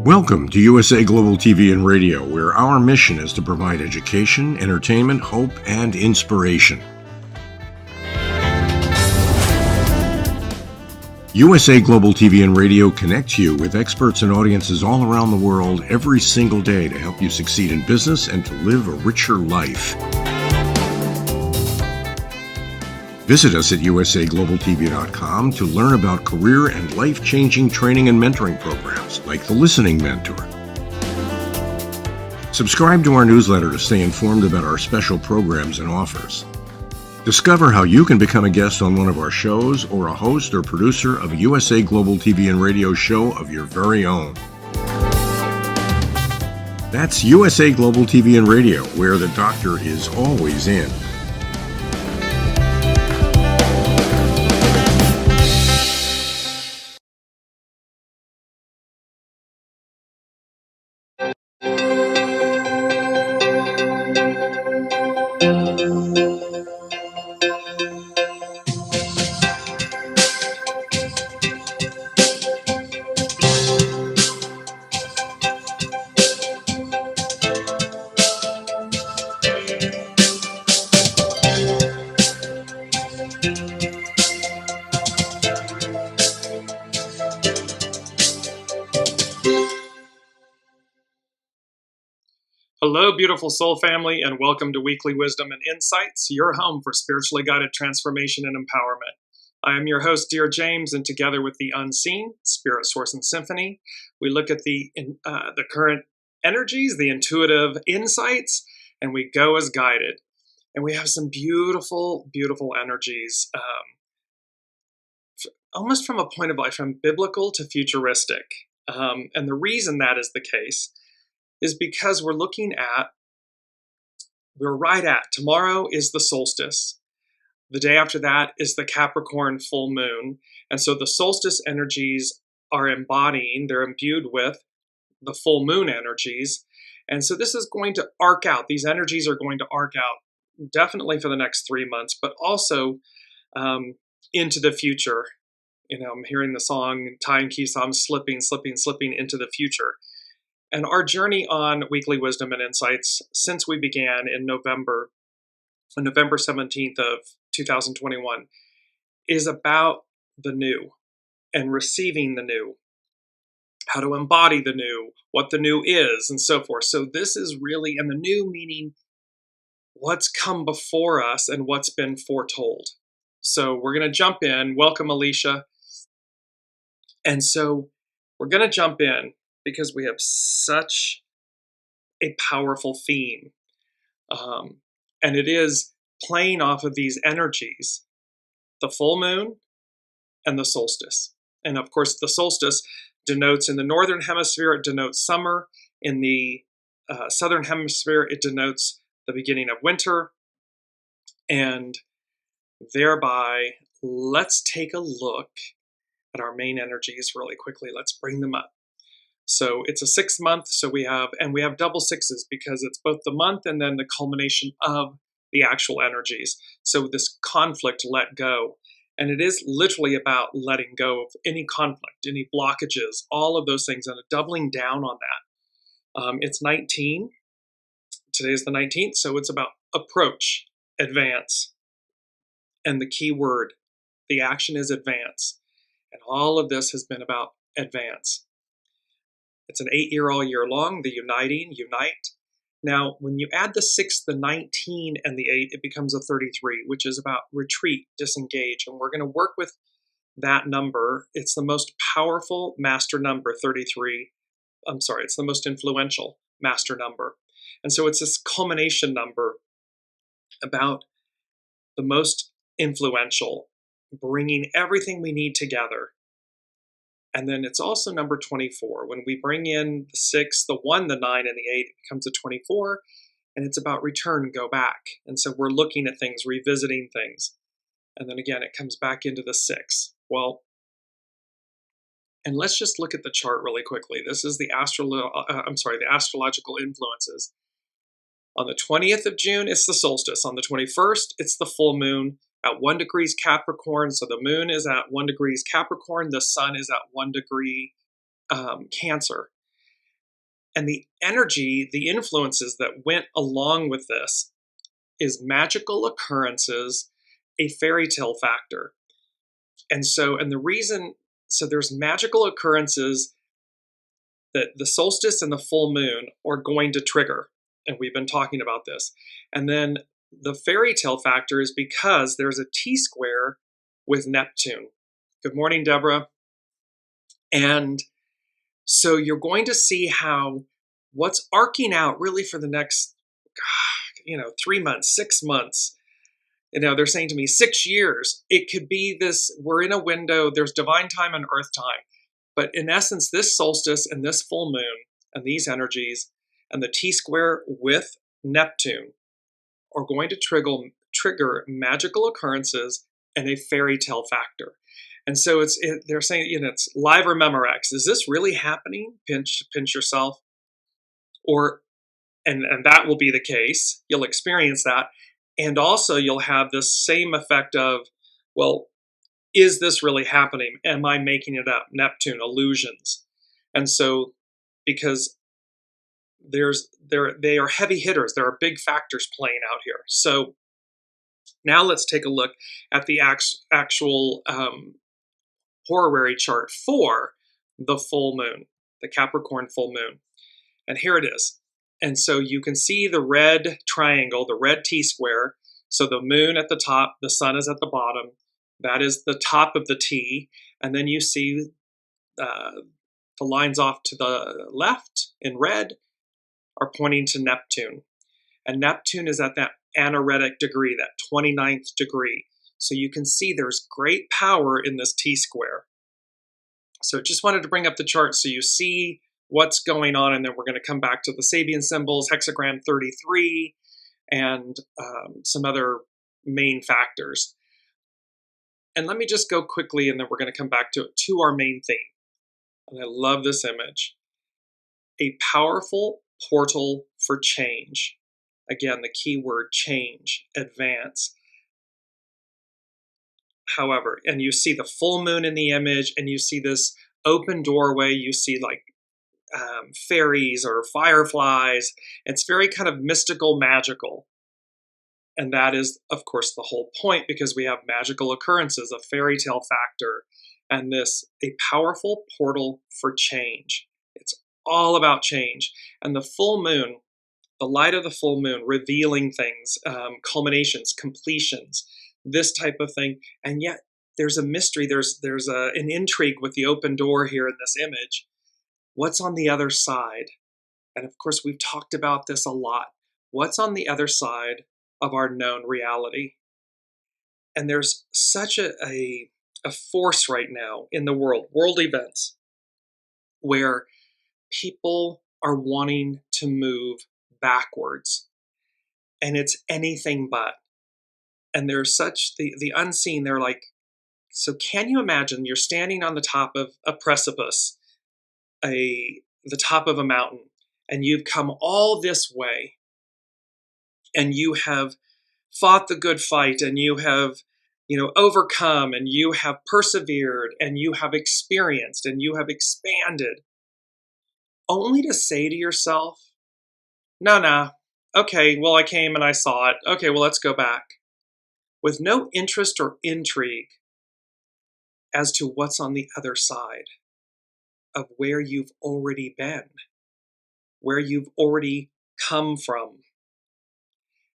Welcome to USA Global TV and Radio, where our mission is to provide education, entertainment, hope, and inspiration. USA Global TV and Radio connects you with experts and audiences all around the world every single day to help you succeed in business and to live a richer life. Visit us at usaglobaltv.com to learn about career and life-changing training and mentoring programs like the Listening Mentor. Subscribe to our newsletter to stay informed about our special programs and offers. Discover how you can become a guest on one of our shows or a host or producer of a USA Global TV and Radio show of your very own. That's USA Global TV and Radio, where the doctor is always in. Hello, beautiful soul family, and welcome to Weekly Wisdom and Insights, your home for spiritually guided transformation and empowerment. I am your host, Dearjames, and together with the unseen, Spirit, Source, and Symphony, we look at the current energies, the intuitive insights, and we go as guided. And we have some beautiful, beautiful energies, almost from a point of life, from biblical to futuristic. And the reason that is the case is because we're right at, tomorrow is the solstice. The day after that is the Capricorn full moon. And so the solstice energies are they're imbued with the full moon energies. And so this is going to arc out. These energies are going to arc out definitely for the next 3 months, but also into the future. You know, I'm hearing the song, Ty and Keith, I'm slipping into the future. And our journey on Weekly Wisdom and Insights since we began on November 17th of 2021 is about the new and receiving the new, how to embody the new, what the new is, and so forth. So this is really, and the new meaning what's come before us and what's been foretold. So we're going to jump in. Welcome, Alicia. And so we're going to jump in because we have such a powerful theme. And it is playing off of these energies, the full moon and the solstice. And of course, the solstice denotes in the northern hemisphere, it denotes summer. In the southern hemisphere, it denotes the beginning of winter. And thereby, let's take a look at our main energies really quickly. Let's bring them up. So it's a 6 month, so we have double sixes because it's both the month and then the culmination of the actual energies. So this conflict, let go. And it is literally about letting go of any conflict, any blockages, all of those things, and a doubling down on that. It's 19. Today is the 19th, so it's about approach, advance. And the key word, the action is advance. And all of this has been about advance. It's an 8-year all year long, the unite. Now, when you add the 6, the 19, and the 8, it becomes a 33, which is about retreat, disengage. And we're going to work with that number. It's the most powerful master number, 33. It's the most influential master number. And so it's this culmination number about the most influential, bringing everything we need together. And then it's also number 24. When we bring in the 6, the 1, the 9, and the 8, it becomes a 24. And it's about return, go back. And so we're looking at things, revisiting things. And then again, it comes back into the 6. Well, and let's just look at the chart really quickly. This is the astrological influences. On the 20th of June, it's the solstice. On the 21st, it's the full moon at 1 degree Capricorn. So the moon is at 1 degree Capricorn. The sun is at 1 degree Cancer. And the energy, the influences that went along with this is magical occurrences, a fairy tale factor. And the reason, so there's magical occurrences that the solstice and the full moon are going to trigger. And we've been talking about this. And then the fairy tale factor is because there's a T-square with Neptune. Good morning, Deborah. And so you're going to see how what's arcing out really for the next, 3 months, 6 months, they're saying to me 6 years. It could be this, we're in a window, there's divine time and earth time. But in essence, this solstice and this full moon and these energies and the T-square with Neptune are going to trigger magical occurrences and a fairy tale factor. And so they're saying, it's live or Memorex. Is this really happening? Pinch yourself. And that will be the case. You'll experience that. And also you'll have this same effect of, well, is this really happening? Am I making it up? Neptune, illusions. And so, because they are heavy hitters, there are big factors playing out here. So now let's take a look at the actual horary chart for the full moon, the Capricorn full moon. And here it is. And so you can see the red triangle, the red T-square. So the moon at the top, the sun is at the bottom. That is the top of the T. And then you see the lines off to the left in red are pointing to Neptune. And Neptune is at that anaretic degree, that 29th degree. So you can see there's great power in this T-square. So just wanted to bring up the chart so you see what's going on, and then we're going to come back to the SABIAN symbols, hexagram 33, and some other main factors. And let me just go quickly, and then we're going to come back to our main theme. And I love this image. A powerful portal for change. Again, the key word change, advance. However, and you see the full moon in the image, and you see this open doorway. You see like fairies or fireflies. It's very kind of mystical, magical. And that is, of course, the whole point, because we have magical occurrences, a fairy tale factor, and a powerful portal for change. It's all about change. And the full moon, the light of the full moon, revealing things, culminations, completions, this type of thing. And yet there's a mystery, there's an intrigue with the open door here in this image. What's on the other side? And of course, we've talked about this a lot. What's on the other side of our known reality? And there's such a force right now in the world events, where people are wanting to move backwards. And it's anything but. And there's such the unseen. They're like, so can you imagine you're standing on the top of a precipice, the top of a mountain, and you've come all this way, and you have fought the good fight, and you have, overcome, and you have persevered, and you have experienced, and you have expanded, only to say to yourself, no, okay, well, I came and I saw it. Okay, well, let's go back. With no interest or intrigue as to what's on the other side of where you've already been, where you've already come from.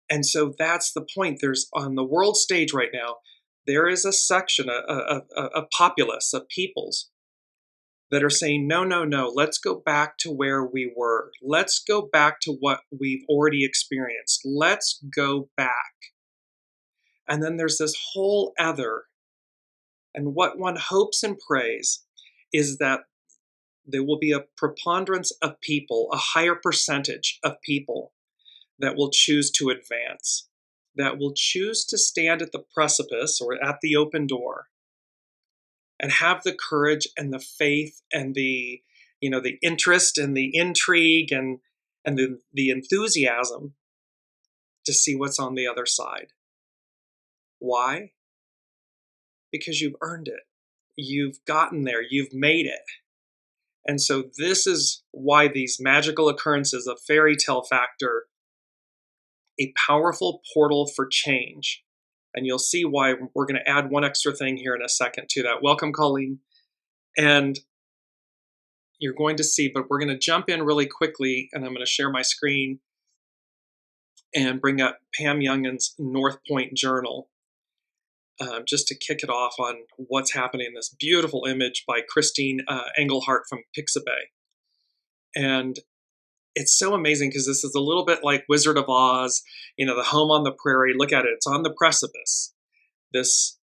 And so that's the point. There's, on the world stage right now, there is a section, a populace, of peoples that are saying, no, let's go back to where we were. Let's go back to what we've already experienced. Let's go back. And then there's this whole other. And what one hopes and prays is that there will be a preponderance of people, a higher percentage of people that will choose to advance, that will choose to stand at the precipice or at the open door and have the courage and the faith and the interest and the intrigue and the enthusiasm to see what's on the other side. Why? Because you've earned it. You've gotten there. You've made it. And so this is why these magical occurrences, a fairy tale factor, a powerful portal for change. And you'll see why we're going to add one extra thing here in a second to that. Welcome, Colleen. And you're going to see, but we're going to jump in really quickly, and I'm going to share my screen and bring up Pam Youngin's North Point Journal, just to kick it off on what's happening in this beautiful image by Christine Engelhardt from Pixabay. And it's so amazing because this is a little bit like Wizard of Oz, you know, the home on the prairie. Look at it, it's on the precipice, this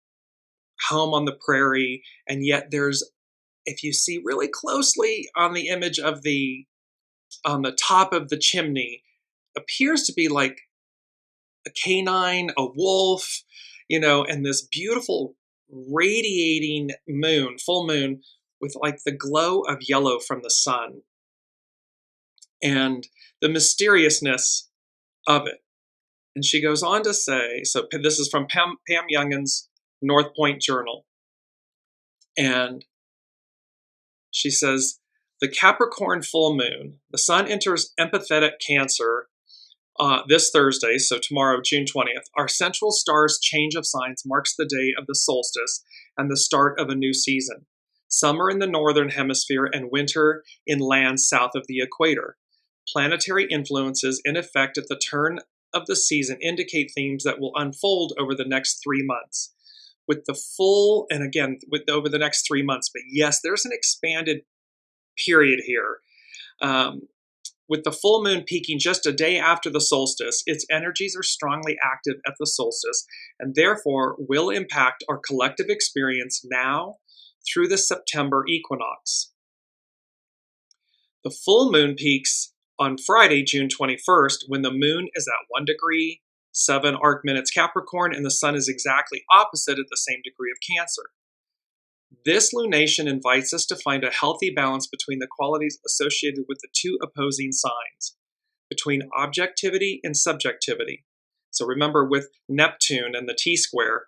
home on the prairie, and yet there's, if you see really closely on the image of on the top of the chimney, appears to be like a canine, a wolf, you know, and this beautiful radiating moon, full moon, with like the glow of yellow from the sun and the mysteriousness of it. And she goes on to say, so this is from Pam Youngin's North Point Journal. And she says, the Capricorn full moon, the sun enters empathetic Cancer this Thursday, so tomorrow, June 20th. Our central star's change of signs marks the day of the solstice and the start of a new season. Summer in the northern hemisphere and winter in lands south of the equator. Planetary influences in effect at the turn of the season indicate themes that will unfold over the next 3 months. With the full, and again, over the next 3 months, but yes, there's an expanded period here. With the full moon peaking just a day after the solstice, its energies are strongly active at the solstice and therefore will impact our collective experience now through the September equinox. The full moon peaks on Friday, June 21st, when the moon is at 1 degree, 7 arc minutes Capricorn, and the sun is exactly opposite at the same degree of Cancer. This lunation invites us to find a healthy balance between the qualities associated with the two opposing signs, between objectivity and subjectivity. So remember, with Neptune and the T-square,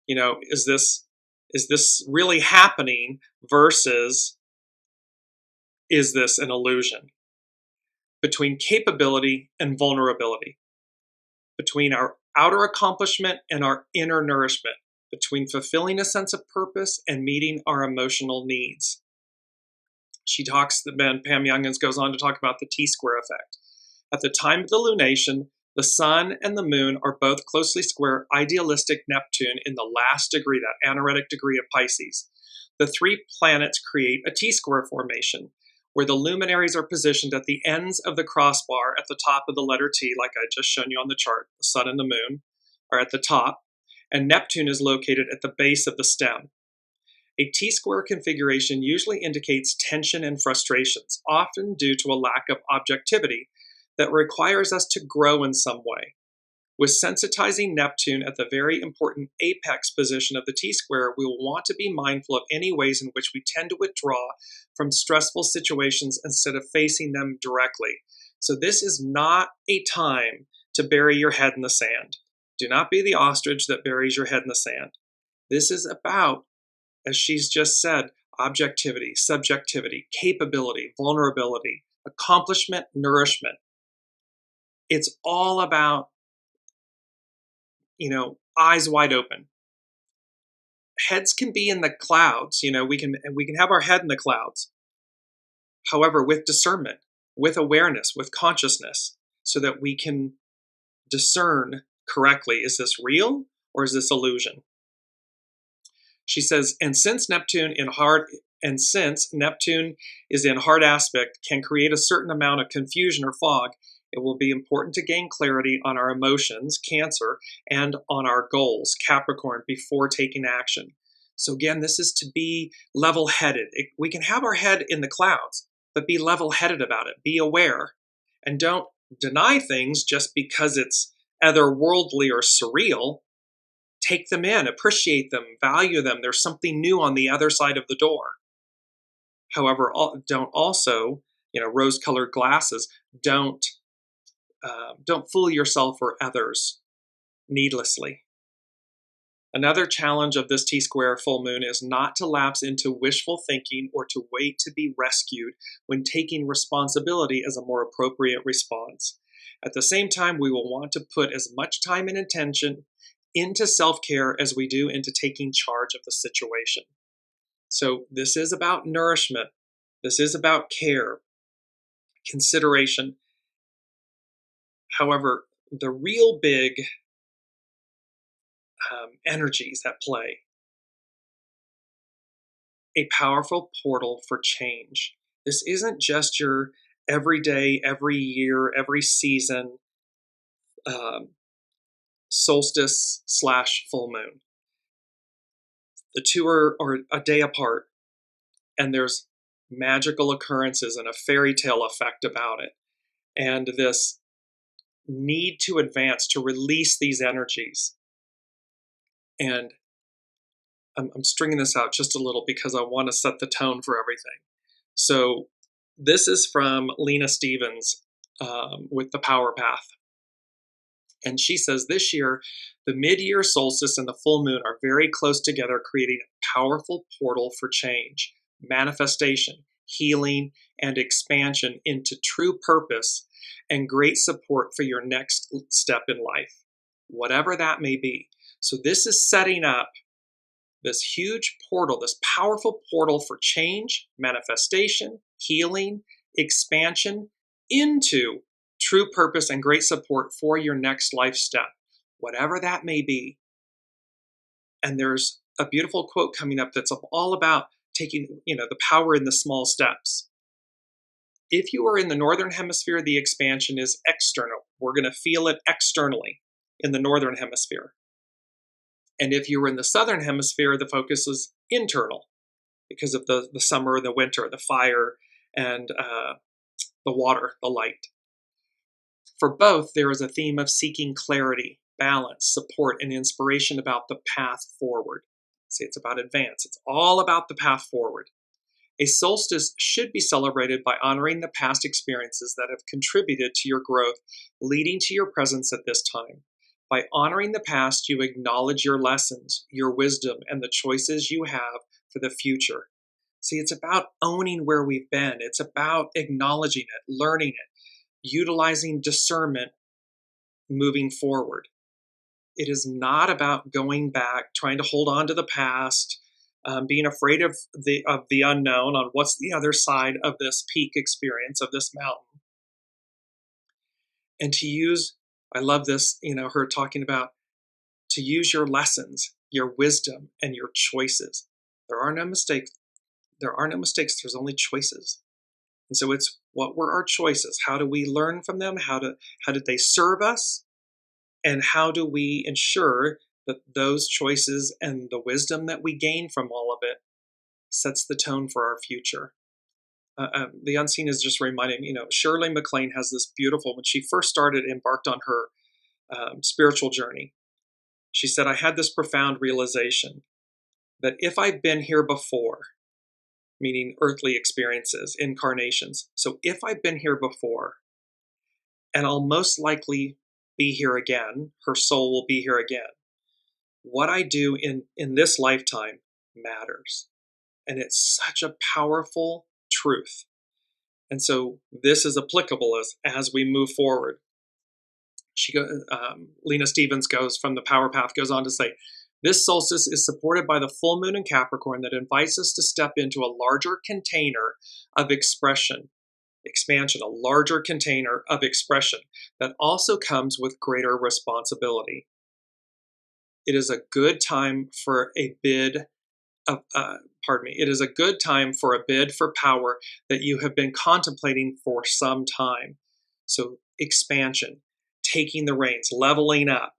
you know, is this really happening versus is this an illusion? Between capability and vulnerability, between our outer accomplishment and our inner nourishment, between fulfilling a sense of purpose and meeting our emotional needs. She talks, Pam Youngins goes on to talk about the T-square effect. At the time of the lunation, the sun and the moon are both closely square idealistic Neptune in the last degree, that anaretic degree of Pisces. The three planets create a T-square formation, where the luminaries are positioned at the ends of the crossbar at the top of the letter T, like I just shown you on the chart. The sun and the moon are at the top, and Neptune is located at the base of the stem. A T-square configuration usually indicates tension and frustrations, often due to a lack of objectivity that requires us to grow in some way. With sensitizing Neptune at the very important apex position of the T-square, we will want to be mindful of any ways in which we tend to withdraw from stressful situations instead of facing them directly. So this is not a time to bury your head in the sand. Do not be the ostrich that buries your head in the sand. This is about, as she's just said, objectivity, subjectivity, capability, vulnerability, accomplishment, nourishment. It's all about, you know, eyes wide open. Heads can be in the clouds, you know, we can have our head in the clouds. However, with discernment, with awareness, with consciousness, so that we can discern correctly, is this real or is this illusion? She says, and since Neptune is in hard aspect, can create a certain amount of confusion or fog, it will be important to gain clarity on our emotions, Cancer, and on our goals, Capricorn, before taking action. So again, this is to be level-headed. We can have our head in the clouds, but be level-headed about it. Be aware, and don't deny things just because it's otherworldly or surreal. Take them in, appreciate them, value them. There's something new on the other side of the door. However, don't also, you know, rose-colored glasses. Don't fool yourself or others needlessly. Another challenge of this T-square full moon is not to lapse into wishful thinking or to wait to be rescued when taking responsibility as a more appropriate response. At the same time, we will want to put as much time and attention into self-care as we do into taking charge of the situation. So this is about nourishment. This is about care, consideration. However, the real big energies at play, a powerful portal for change. This isn't just your everyday, every year, every season solstice / full moon. The two are a day apart, and there's magical occurrences and a fairy tale effect about it. And this need to advance, to release these energies. And I'm stringing this out just a little because I want to set the tone for everything. So this is from Lena Stevens with The Power Path. And she says, this year, the mid-year solstice and the full moon are very close together, creating a powerful portal for change, manifestation, healing, and expansion into true purpose and great support for your next step in life, whatever that may be. So this is setting up this huge portal, this powerful portal for change, manifestation, healing, expansion into true purpose and great support for your next life step, whatever that may be. And there's a beautiful quote coming up that's all about taking, the power in the small steps. If you are in the northern hemisphere, the expansion is external. We're going to feel it externally in the northern hemisphere. And if you were in the southern hemisphere, the focus is internal because of the summer, the winter, the fire, and the water, the light. For both, there is a theme of seeking clarity, balance, support, and inspiration about the path forward. See, it's about advance. It's all about the path forward. A solstice should be celebrated by honoring the past experiences that have contributed to your growth, leading to your presence at this time. By honoring the past, you acknowledge your lessons, your wisdom, and the choices you have for the future. See, it's about owning where we've been. It's about acknowledging it, learning it, utilizing discernment, moving forward. It is not about going back, trying to hold on to the past, being afraid of the unknown, on what's the other side of this peak experience, of this mountain. And to use, I love this, her talking about to use your lessons, your wisdom, and your choices. There are no mistakes. There's only choices. And so it's, what were our choices? How do we learn from them? How did they serve us? And how do we ensure that those choices and the wisdom that we gain from all of it sets the tone for our future? The Unseen is just reminding, Shirley MacLaine has this beautiful, when she first embarked on her spiritual journey, she said, I had this profound realization that if I've been here before, meaning earthly experiences, incarnations. So if I've been here before, and I'll most likely be here again, her soul will be here again, what I do in this lifetime matters. And it's such a powerful truth. And so this is applicable as we move forward. Lena Stevens goes from The Power Path, goes on to say, this solstice is supported by the full moon in Capricorn that invites us to step into a larger container of expansion, a larger container of expression that also comes with greater responsibility. It is a good time for a bid it is a good time for a bid for power that you have been contemplating for some time. So expansion, taking the reins, leveling up,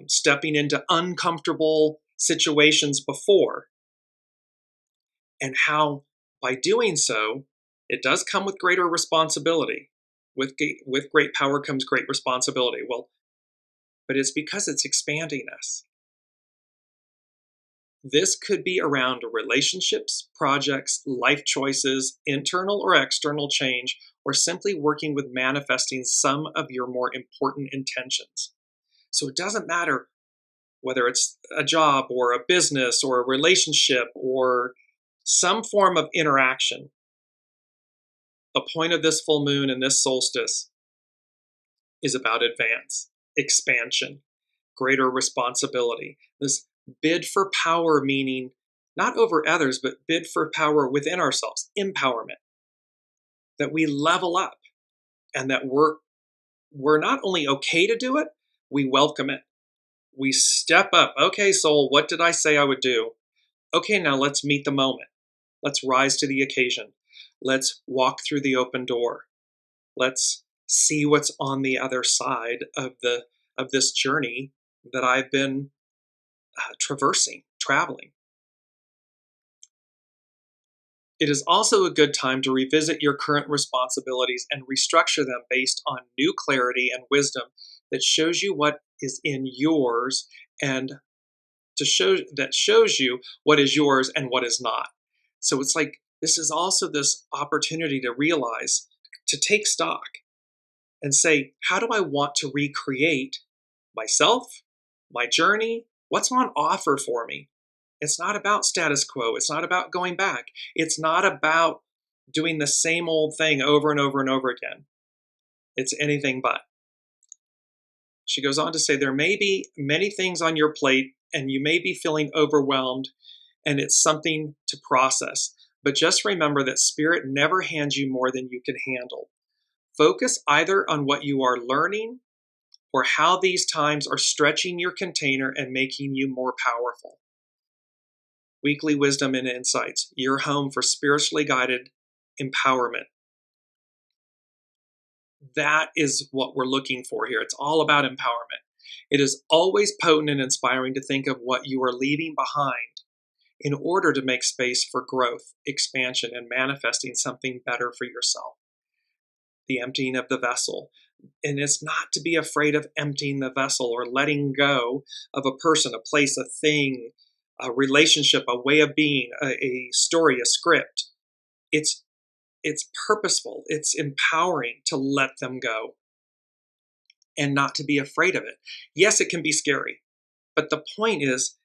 stepping into uncomfortable situations before, and how by doing so, it does come with greater responsibility. With great power comes great responsibility. Well, but it's because it's expanding us. This could be around relationships, projects, life choices, internal or external change, or simply working with manifesting some of your more important intentions. So it doesn't matter whether it's a job or a business or a relationship or some form of interaction. The point of this full moon and this solstice is about expansion, greater responsibility. This bid for power, meaning not over others, but bid for power within ourselves, empowerment. That we level up and that we're not only okay to do it, we welcome it. We step up. Okay, soul, what did I say I would do? Okay, now let's meet the moment. Let's rise to the occasion. Let's walk through the open door. Let's see what's on the other side of this journey that I've been traveling. It is also a good time to revisit your current responsibilities and restructure them based on new clarity and wisdom that shows you what is in yours and shows you what is yours and what is not. So it's like this is also this opportunity to realize, to take stock and say, how do I want to recreate myself, my journey? What's on offer for me? It's not about status quo. It's not about going back. It's not about doing the same old thing over and over and over again. It's anything but. She goes on to say, there may be many things on your plate and you may be feeling overwhelmed and it's something to process. But just remember that Spirit never hands you more than you can handle. Focus either on what you are learning or how these times are stretching your container and making you more powerful. Weekly Wisdom and Insights, your home for spiritually guided empowerment. That is what we're looking for here. It's all about empowerment. It is always potent and inspiring to think of what you are leaving behind in order to make space for growth, expansion, and manifesting something better for yourself. The emptying of the vessel. And it's not to be afraid of emptying the vessel or letting go of a person, a place, a thing, a relationship, a way of being, a story, a script. It's purposeful. It's empowering to let them go and not to be afraid of it. Yes, it can be scary, but the point is,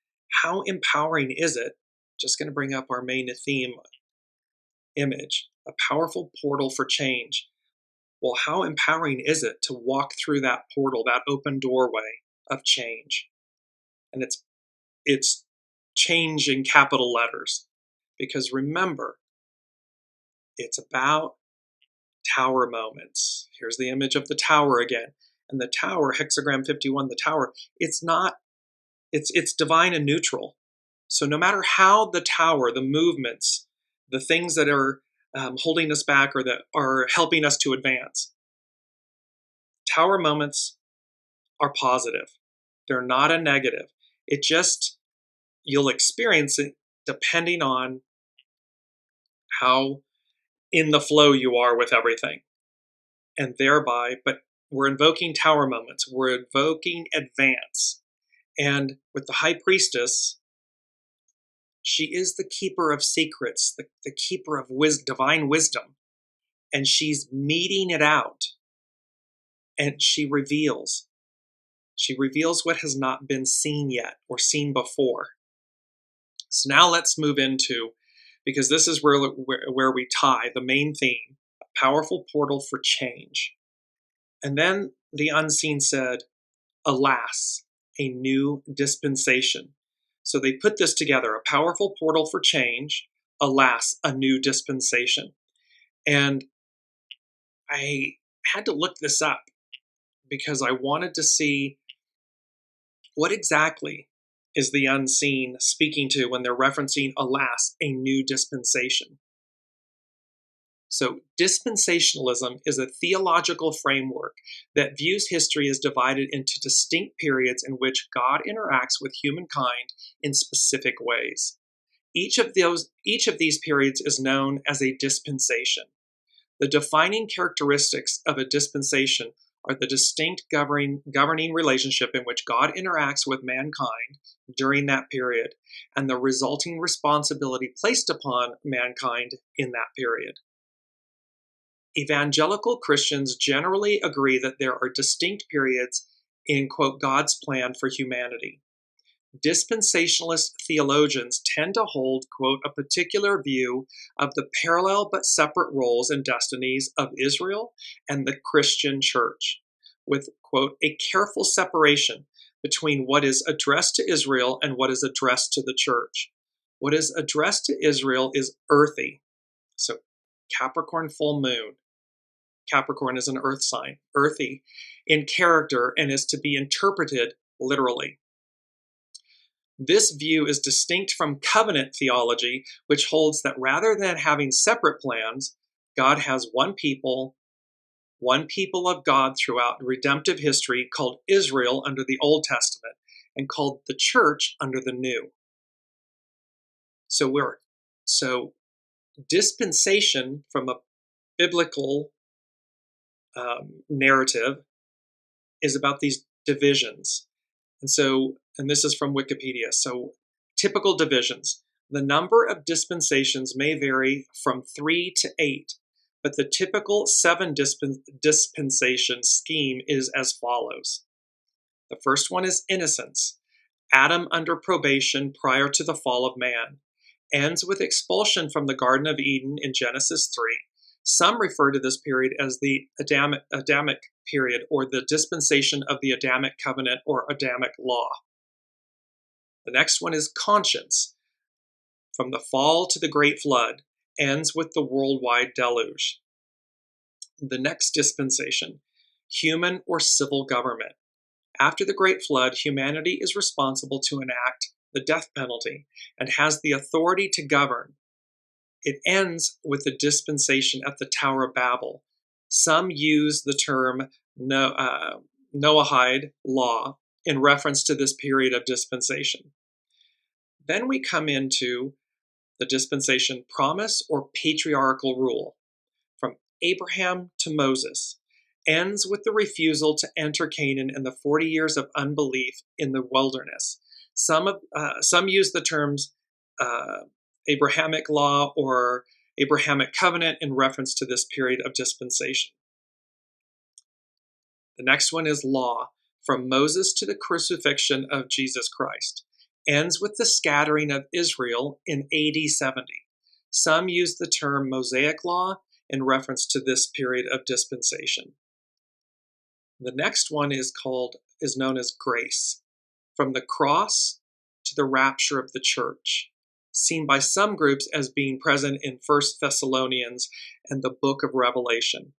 how empowering is it? Just going to bring up our main theme image, a powerful portal for change. Well, how empowering is it to walk through that portal, that open doorway of change? And it's change in capital letters, because remember, it's about tower moments. Here's the image of the tower again. And the tower, hexagram 51, the tower, it's divine and neutral. So no matter how the tower, the movements, the things that are holding us back or that are helping us to advance, tower moments are positive. They're not a negative. It just, you'll experience it depending on how in the flow you are with everything. And thereby, but we're invoking tower moments. We're invoking advance. And with the High Priestess, she is the keeper of secrets, the keeper of divine wisdom. And she's meting it out. And she reveals what has not been seen yet or seen before. So now let's move into, because this is where we tie the main theme, a powerful portal for change. And then the unseen said, alas, a new dispensation. So they put this together, a powerful portal for change, alas, a new dispensation. And I had to look this up because I wanted to see what exactly is the unseen speaking to when they're referencing, alas, a new dispensation. So dispensationalism is a theological framework that views history as divided into distinct periods in which God interacts with humankind in specific ways. Each of these periods is known as a dispensation. The defining characteristics of a dispensation are the distinct governing relationship in which God interacts with mankind during that period and the resulting responsibility placed upon mankind in that period. Evangelical Christians generally agree that there are distinct periods in, quote, God's plan for humanity. Dispensationalist theologians tend to hold, quote, a particular view of the parallel but separate roles and destinies of Israel and the Christian church, with, quote, a careful separation between what is addressed to Israel and what is addressed to the church. What is addressed to Israel is earthy. So, Capricorn full moon. Capricorn is an earth sign, earthy in character, and is to be interpreted literally. This view is distinct from covenant theology, which holds that rather than having separate plans, God has one people of God throughout redemptive history, called Israel under the Old Testament and called the church under the New. So dispensation from a biblical narrative is about these divisions. And this is from Wikipedia. So typical divisions. The number of dispensations may vary from 3 to 8, but the typical 7 dispensation scheme is as follows. The first one is innocence. Adam under probation prior to the fall of man. Ends with expulsion from the Garden of Eden in Genesis 3. Some refer to this period as the Adamic period, or the dispensation of the Adamic covenant or Adamic law. The next one is conscience. From the fall to the great flood, ends with the worldwide deluge. The next dispensation, human or civil government. After the great flood, humanity is responsible to enact the death penalty and has the authority to govern. It ends with the dispensation at the Tower of Babel. Some use the term Noahide law in reference to this period of dispensation. Then we come into the dispensation promise or patriarchal rule. From Abraham to Moses, ends with the refusal to enter Canaan and the 40 years of unbelief in the wilderness. Some use the terms Abrahamic law or Abrahamic covenant in reference to this period of dispensation. The next one is law, from Moses to the crucifixion of Jesus Christ. Ends with the scattering of Israel in AD 70. Some use the term Mosaic law in reference to this period of dispensation. The next one is known as grace, from the cross to the rapture of the church, seen by some groups as being present in 1 Thessalonians and the book of Revelation.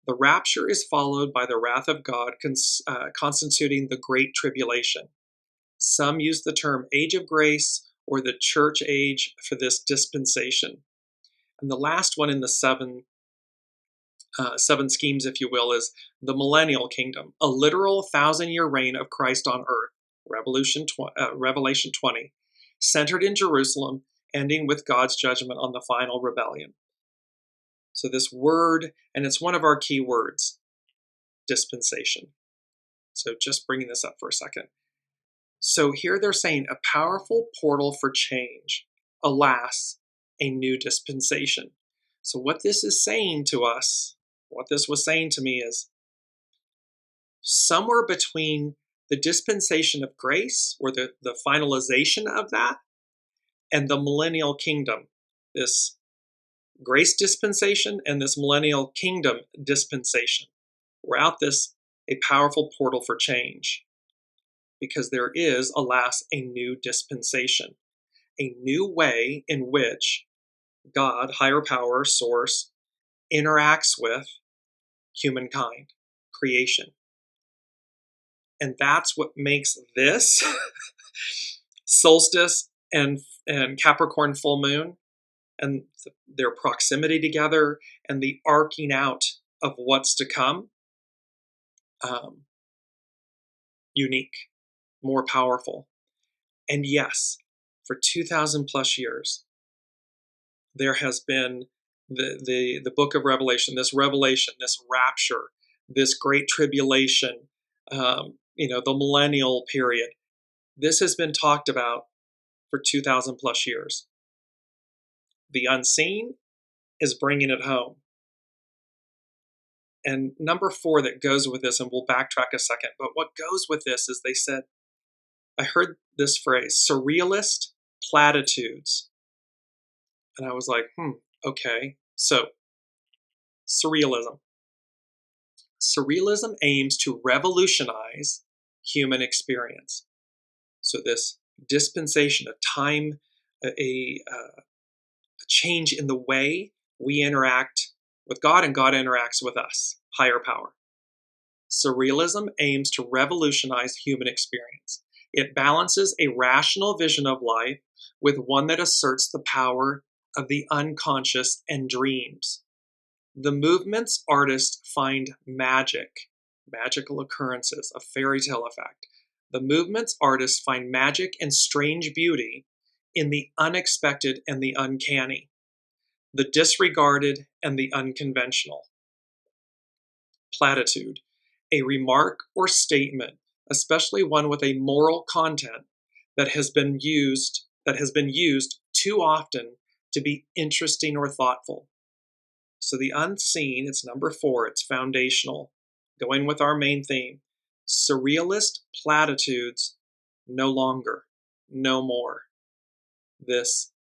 The rapture is followed by the wrath of God constituting the Great Tribulation. Some use the term age of grace or the church age for this dispensation. And the last one in the seven schemes, if you will, is the millennial kingdom, a literal 1,000-year reign of Christ on earth, Revelation 20, centered in Jerusalem, ending with God's judgment on the final rebellion. So this word, and it's one of our key words, dispensation. So just bringing this up for a second. So here they're saying a powerful portal for change. Alas, a new dispensation. So what this is saying to us, what this was saying to me is somewhere between the dispensation of grace, or the finalization of that, and the millennial kingdom, this grace dispensation and this millennial kingdom dispensation. We're out this a powerful portal for change, because there is, alas, a new dispensation, a new way in which God, higher power, source, interacts with humankind, creation. And that's what makes this solstice and Capricorn full moon and their proximity together and the arcing out of what's to come unique, more powerful. And yes, for 2,000 plus years, there has been the book of Revelation, this rapture, this great tribulation, the millennial period. This has been talked about for 2,000 plus years. The unseen is bringing it home. And number 4 that goes with this, and we'll backtrack a second, but what goes with this is they said I heard this phrase, surrealist platitudes. And I was like, okay. So, surrealism. Surrealism aims to revolutionize human experience. So this dispensation, a time, a change in the way we interact with God and God interacts with us, higher power. Surrealism aims to revolutionize human experience. It balances a rational vision of life with one that asserts the power of the unconscious and dreams. The movement's artists find magical occurrences, a fairy tale effect. The movement's artists find magic and strange beauty in the unexpected and the uncanny, the disregarded and the unconventional. Platitude, a remark or statement, especially one with a moral content that has been used too often to be interesting or thoughtful. So the unseen, it's number 4, it's foundational, going with our main theme. Surrealist platitudes, no longer, no more. This,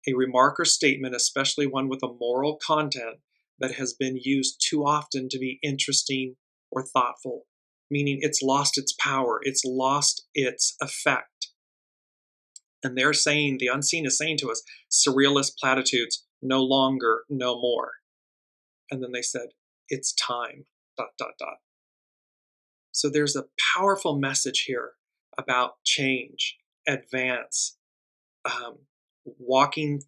a remark or statement, especially one with a moral content that has been used too often to be interesting or thoughtful, meaning it's lost its power, it's lost its effect. And they're saying, the unseen is saying to us, surrealist platitudes, no longer, no more. And then they said, it's time, ... So there's a powerful message here about change, advance, walking,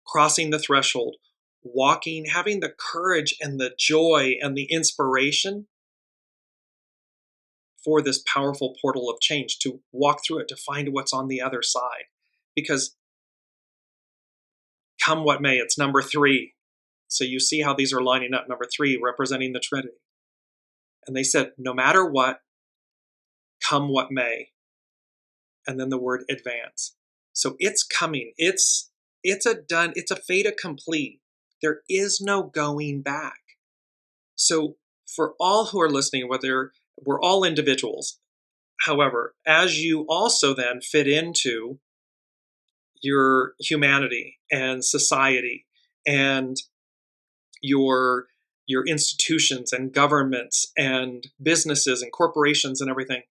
crossing the threshold, walking, having the courage and the joy and the inspiration for this powerful portal of change, to walk through it, to find what's on the other side. Because come what may, it's number 3. So you see how these are lining up. Number 3, representing the Trinity. And they said, no matter what, come what may. And then the word advance. So it's coming. It's a fait accompli. There is no going back. So for all who are listening, whether we're all individuals, however, as you also then fit into your humanity and society and your institutions and governments and businesses and corporations and everything,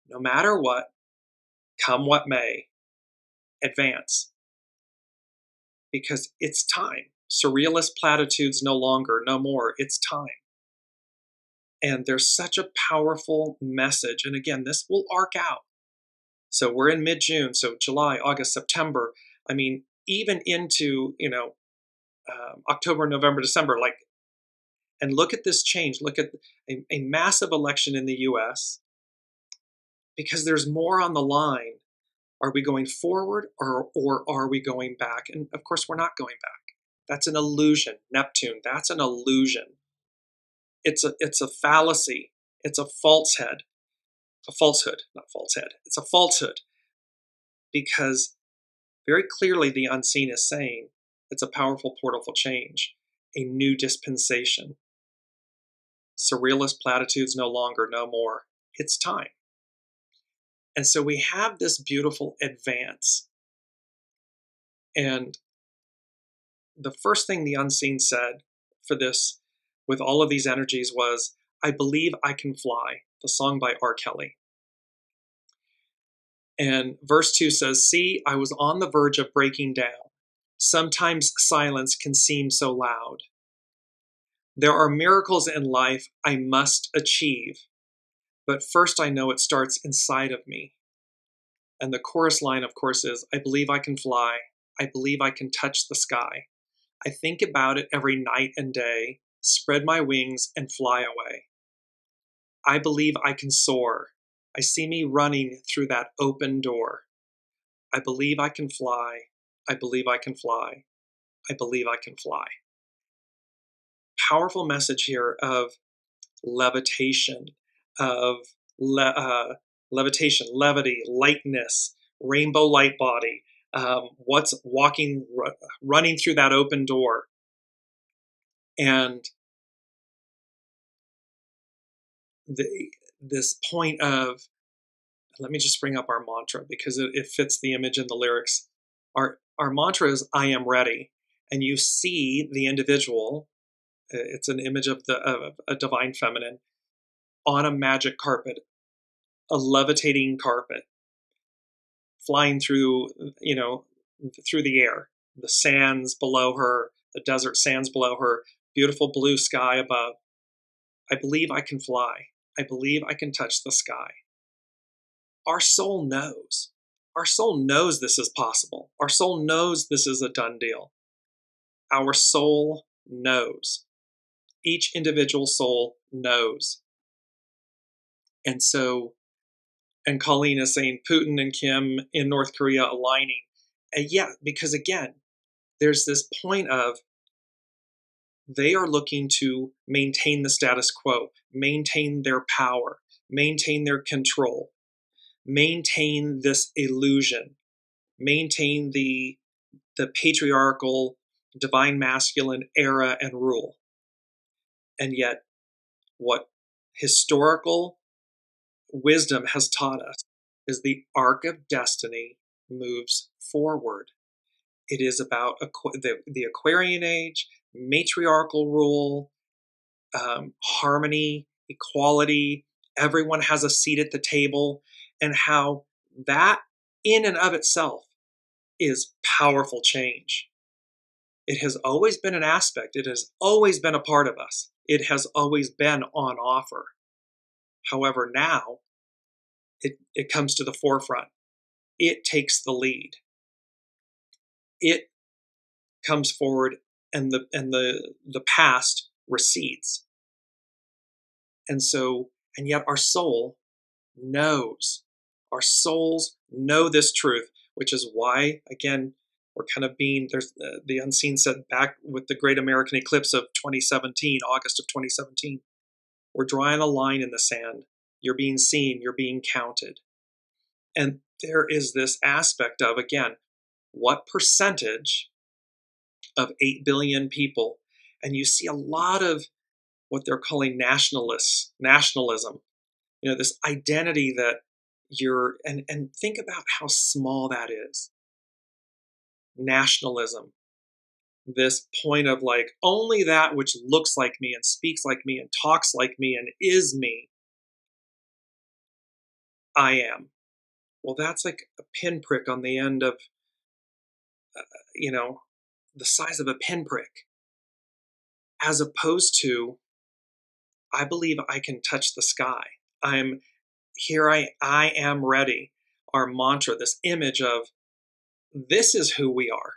no matter what, come what may, advance. Because it's time. Surrealist platitudes no longer, no more, it's time. And there's such a powerful message. And again, this will arc out. So we're in mid-June, so July, August, September. I mean, even into, October, November, December, and look at this change. Look at a massive election in the US, because there's more on the line. Are we going forward or are we going back? And of course, we're not going back. That's an illusion. Neptune, that's an illusion. It's a fallacy. It's a falsehood. It's a falsehood. Because very clearly the unseen is saying it's a powerful portal for change, a new dispensation. Surrealist platitudes no longer, no more. It's time. And so we have this beautiful advance. And the first thing the unseen said for this, with all of these energies, was, I believe I can fly, the song by R. Kelly. And verse 2 says, see, I was on the verge of breaking down. Sometimes silence can seem so loud. There are miracles in life I must achieve, but first I know it starts inside of me. And the chorus line, of course, is, I believe I can fly. I believe I can touch the sky. I think about it every night and day, spread my wings and fly away. I believe I can soar. I see me running through that open door. I believe I can fly. I believe I can fly. I believe I can fly. Powerful message here of levitation, of levitation, levity, lightness, rainbow light body, what's running through that open door. And this point of let me just bring up our mantra because it fits the image in the lyrics. Our mantra is I am ready. And you see the individual, it's an image of a divine feminine on a magic carpet, a levitating carpet, flying through, through the air, the sands below her, the desert sands below her, beautiful blue sky above. I believe I can fly. I believe I can touch the sky. Our soul knows. Our soul knows this is possible. Our soul knows this is a done deal. Our soul knows. Each individual soul knows. And so, and Colleen is saying Putin and Kim in North Korea aligning. And yeah, because again, there's this point of they are looking to maintain the status quo, maintain their power, maintain their control, maintain this illusion, maintain the patriarchal, divine masculine era and rule. And yet, what historical wisdom has taught us is the arc of destiny moves forward. It is about the Aquarian age, matriarchal rule, harmony, equality, everyone has a seat at the table, and how that in and of itself is powerful change. It has always been an aspect. It has always been a part of us. It has always been on offer. However, now it comes to the forefront. It takes the lead. It comes forward, and the past recedes. And yet our soul knows. Our souls know this truth, which is why, again, we're kind of there's the unseen said back with the great American eclipse of 2017, August of 2017, we're drawing a line in the sand. You're being seen, you're being counted. And there is this aspect of, again, what percentage of 8 billion people, and you see a lot of what they're calling nationalism, this identity that and think about how small that is. Nationalism, this point of like, only that which looks like me and speaks like me and talks like me and is me, I am. Well, that's like a pinprick on the end of, the size of a pinprick, as opposed to, I believe I can touch the sky. I am ready. Our mantra, this image of, this is who we are.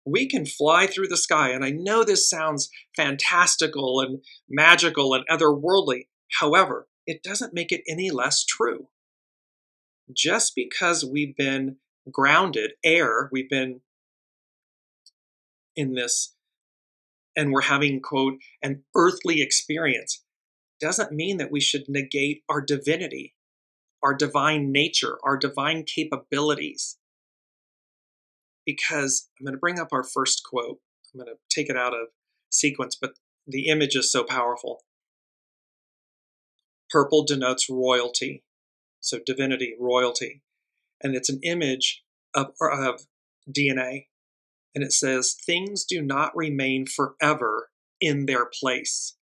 We can fly through the sky. And I know this sounds fantastical and magical and otherworldly. However, it doesn't make it any less true. Just because we've been grounded, we've been in this, and we're having, quote, an earthly experience, doesn't mean that we should negate our divinity, our divine nature, our divine capabilities. Because I'm going to bring up our first quote. I'm going to take it out of sequence, but the image is so powerful. Purple denotes royalty, so divinity, royalty. And it's an image of DNA. And it says, things do not remain forever in their place.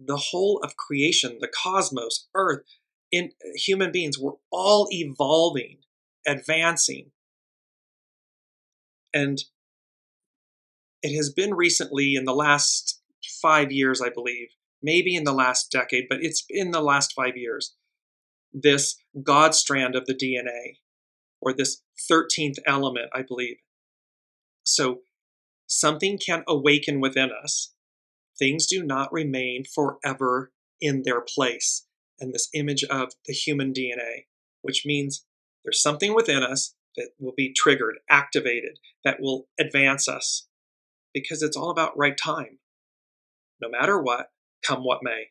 The whole of creation, the cosmos, Earth, in human beings, we're all evolving, advancing. And it has been recently, in the last 5 years, I believe, maybe in the last decade, but it's in the last 5 years, this God strand of the DNA, or this 13th element, I believe. So something can awaken within us. Things do not remain forever in their place. And this image of the human DNA, which means there's something within us that will be triggered, activated, that will advance us. Because it's all about right time. No matter what, come what may,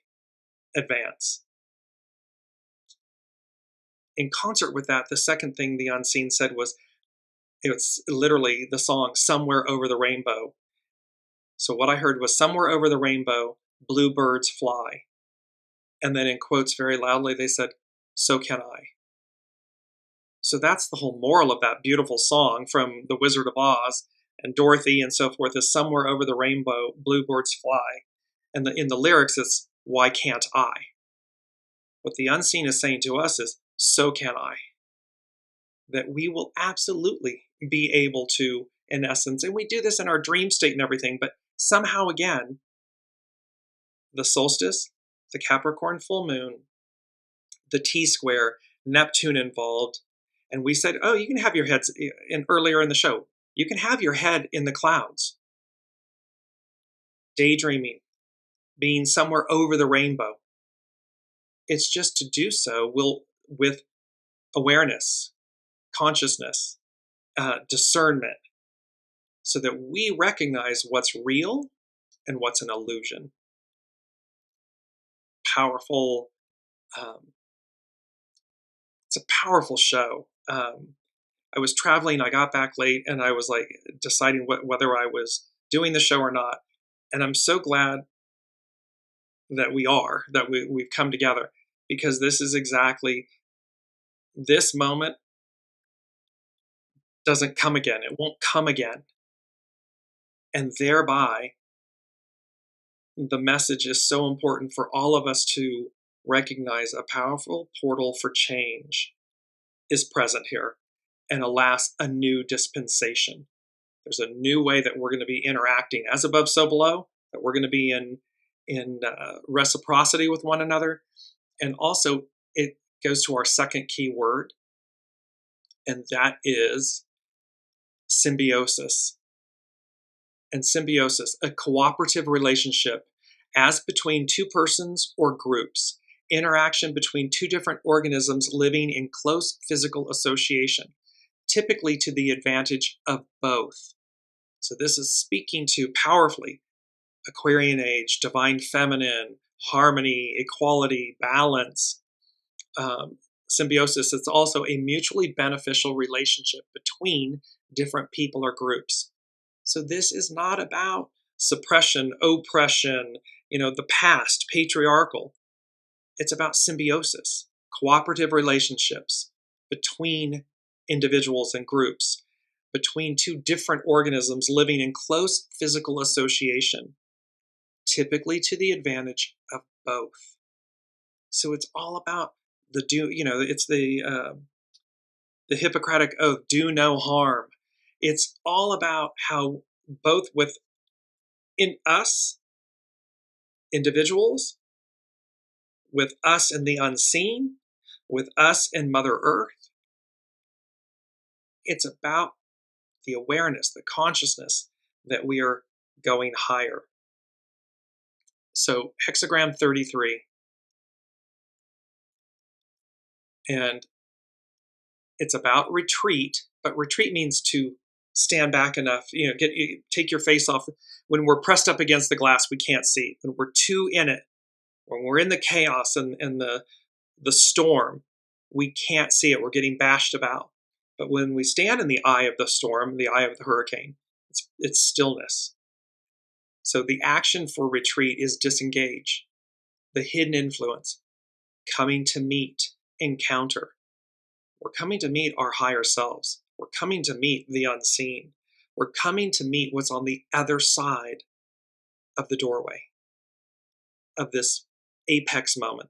advance. In concert with that, the second thing the unseen said was, it's literally the song Somewhere Over the Rainbow. So what I heard was, somewhere over the rainbow, bluebirds fly. And then in quotes very loudly, they said, so can I. So that's the whole moral of that beautiful song from The Wizard of Oz, and Dorothy and so forth is somewhere over the rainbow, bluebirds fly. And in the lyrics, it's, why can't I? What the unseen is saying to us is, so can I. That we will absolutely be able to, in essence, and we do this in our dream state and everything, but somehow again, the solstice, the Capricorn full moon, the T-square, Neptune involved, and we said, oh, you can have your heads earlier in the show. You can have your head in the clouds. Daydreaming, being somewhere over the rainbow. It's just to do so with awareness, consciousness, discernment, so that we recognize what's real and what's an illusion. Powerful. It's a powerful show. I was traveling, I got back late, and I was like deciding whether I was doing the show or not. And I'm so glad that we've come together, because this is exactly, this moment doesn't come again. It won't come again. And thereby, the message is so important for all of us to recognize a powerful portal for change is present here. And alas, a new dispensation. There's a new way that we're going to be interacting as above, so below, that we're going to be in reciprocity with one another. And also, it goes to our second key word, and that is symbiosis. And symbiosis, a cooperative relationship as between two persons or groups, interaction between two different organisms living in close physical association, typically to the advantage of both. So this is speaking to powerfully Aquarian age, divine feminine, harmony, equality, balance, symbiosis. It's also a mutually beneficial relationship between different people or groups. So this is not about suppression, oppression, the past, patriarchal. It's about symbiosis, cooperative relationships between individuals and groups, between two different organisms living in close physical association, typically to the advantage of both. So it's all about it's the Hippocratic Oath, do no harm. It's all about how both within us, individuals, with us in the unseen, with us and Mother Earth, it's about the awareness, the consciousness that we are going higher. So hexagram 33, and it's about retreat, but retreat means to stand back enough, take your face off. When we're pressed up against the glass, we can't see. When we're too in it, when we're in the chaos and the storm, we can't see it. We're getting bashed about. But when we stand in the eye of the storm, the eye of the hurricane, it's stillness. So the action for retreat is disengage, the hidden influence, coming to meet, encounter. We're coming to meet our higher selves. We're coming to meet the unseen. We're coming to meet what's on the other side of the doorway, of this apex moment.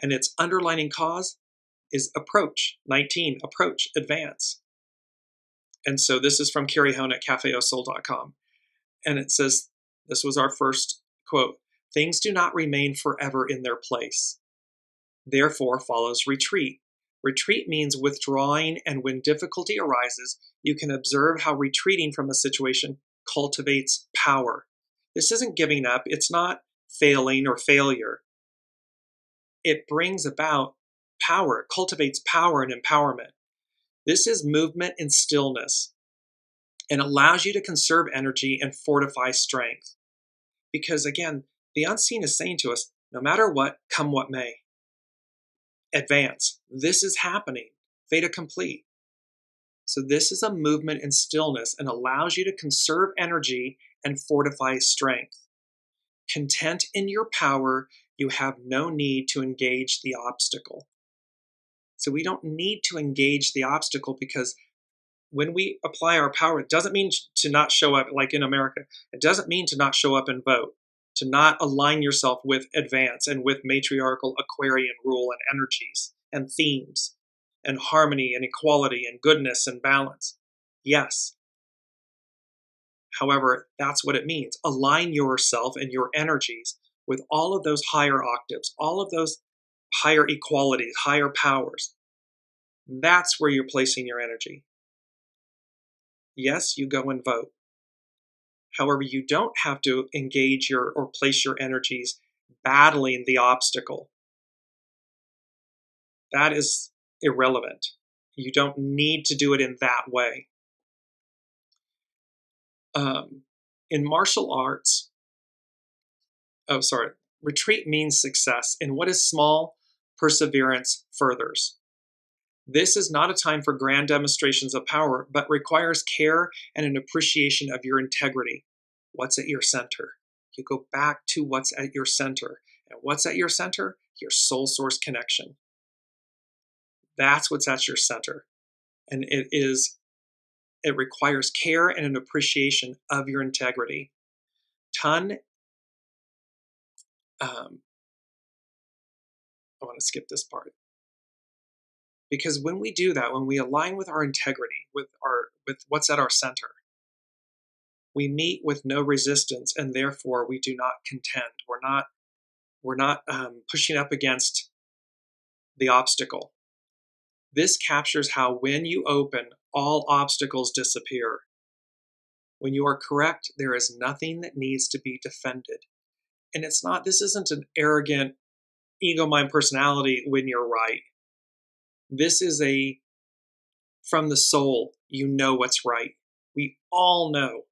And its underlining cause is approach, 19, approach, advance. And so this is from Carrie Hone at cafeosoul.com. And it says, this was our first quote, things do not remain forever in their place. Therefore follows retreat. Retreat means withdrawing, and when difficulty arises, you can observe how retreating from a situation cultivates power. This isn't giving up. It's not failing or failure. It brings about power. It cultivates power and empowerment. This is movement in stillness and allows you to conserve energy and fortify strength. Because again, the unseen is saying to us, no matter what, come what may. Advance. This is happening. Fait accompli. So this is a movement in stillness and allows you to conserve energy and fortify strength. Content in your power, you have no need to engage the obstacle. So we don't need to engage the obstacle, because when we apply our power, it doesn't mean to not show up like in America. It doesn't mean to not show up and vote, to not align yourself with advance and with matriarchal Aquarian rule and energies and themes and harmony and equality and goodness and balance. Yes. However, that's what it means. Align yourself and your energies with all of those higher octaves, all of those higher equalities, higher powers. That's where you're placing your energy. Yes, you go and vote. However, you don't have to engage or place your energies battling the obstacle. That is irrelevant. You don't need to do it in that way. In martial arts, retreat means success. In what is small, perseverance furthers. This is not a time for grand demonstrations of power, but requires care and an appreciation of your integrity. What's at your center? You go back to what's at your center. And what's at your center? Your soul source connection. That's what's at your center. And it requires care and an appreciation of your integrity. I want to skip this part. Because when we do that, when we align with our integrity, with what's at our center, we meet with no resistance, and therefore we do not contend. We're not pushing up against the obstacle. This captures how when you open, all obstacles disappear. When you are correct, there is nothing that needs to be defended. And this isn't an arrogant ego mind personality when you're right. This is from the soul, you know what's right. We all know.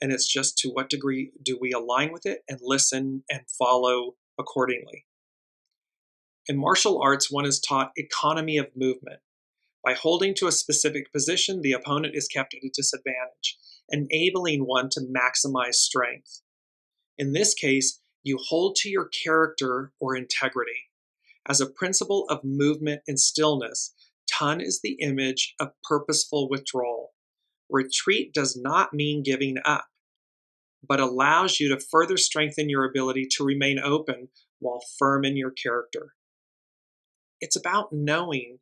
And it's just to what degree do we align with it and listen and follow accordingly. In martial arts, one is taught economy of movement. By holding to a specific position, the opponent is kept at a disadvantage, enabling one to maximize strength. In this case, you hold to your character or integrity. As a principle of movement and stillness, Tun is the image of purposeful withdrawal. Retreat does not mean giving up, but allows you to further strengthen your ability to remain open while firm in your character. It's about knowing.